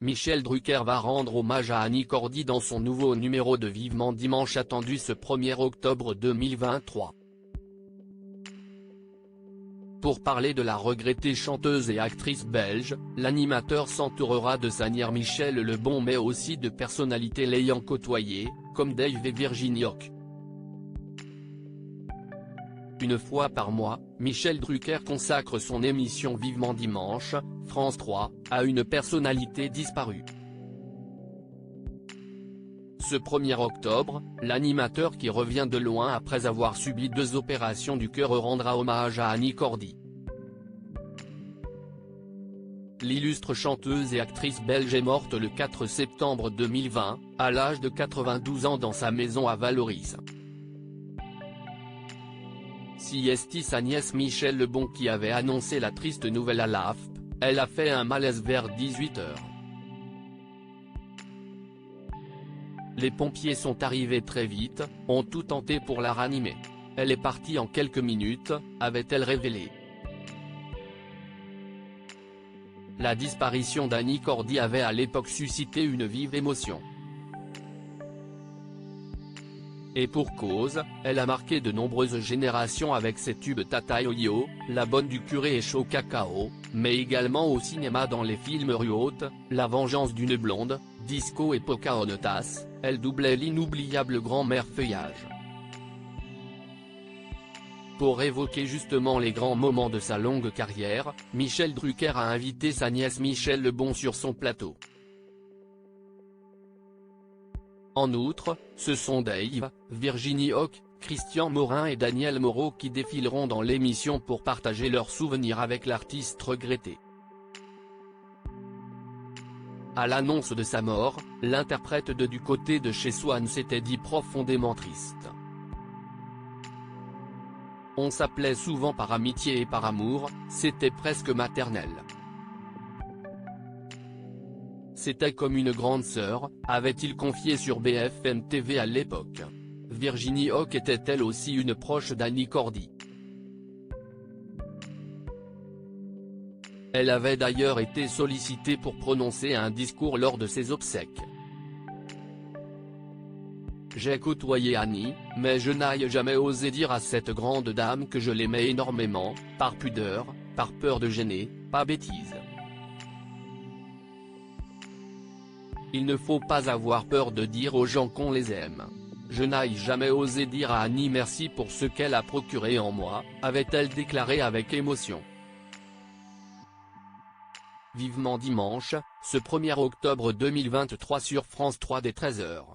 Michel Drucker va rendre hommage à Annie Cordy dans son nouveau numéro de Vivement Dimanche attendu ce 1er octobre 2023. Pour parler de la regrettée chanteuse et actrice belge, l'animateur s'entourera de sa nière Michèle Lebon mais aussi de personnalités l'ayant côtoyée, comme Dave et Virginie Hoc. Une fois par mois, Michel Drucker consacre son émission Vivement Dimanche, France 3, à une personnalité disparue. Ce 1er octobre, l'animateur qui revient de loin après avoir subi 2 opérations du cœur rendra hommage à Annie Cordy. L'illustre chanteuse et actrice belge est morte le 4 septembre 2020, à l'âge de 92 ans dans sa maison à Vallauris. Si sa nièce Michèle Lebon qui avait annoncé la triste nouvelle à l'AFP, elle a fait un malaise vers 18 h. Les pompiers sont arrivés très vite, ont tout tenté pour la ranimer. Elle est partie en quelques minutes, avait-elle révélé. La disparition d'Annie Cordy avait à l'époque suscité une vive émotion. Et pour cause, elle a marqué de nombreuses générations avec ses tubes Tata Yo-Yo, La Bonne du Curé et Chaud Cacao, mais également au cinéma dans les films Rue Haute, La Vengeance d'une Blonde, Disco et Pocahontas, elle doublait l'inoubliable grand-mère Feuillage. Pour évoquer justement les grands moments de sa longue carrière, Michel Drucker a invité sa nièce Michèle Lebon sur son plateau. En outre, ce sont Dave, Virginie Hoc, Christian Morin et Daniel Moreau qui défileront dans l'émission pour partager leurs souvenirs avec l'artiste regretté. À l'annonce de sa mort, l'interprète de Du côté de chez Swann s'était dit profondément triste. On s'appelait souvent par amitié et par amour, c'était presque maternel. C'était comme une grande sœur, avait-il confié sur BFM TV à l'époque. Virginie Hoc était elle aussi une proche d'Annie Cordy. Elle avait d'ailleurs été sollicitée pour prononcer un discours lors de ses obsèques. J'ai côtoyé Annie, mais je n'ai jamais osé dire à cette grande dame que je l'aimais énormément, par pudeur, par peur de gêner, pas bêtise. Il ne faut pas avoir peur de dire aux gens qu'on les aime. Je n'ai jamais osé dire à Annie merci pour ce qu'elle a procuré en moi, avait-elle déclaré avec émotion. Vivement Dimanche, ce 1er octobre 2023 sur France 3 dès 13 h.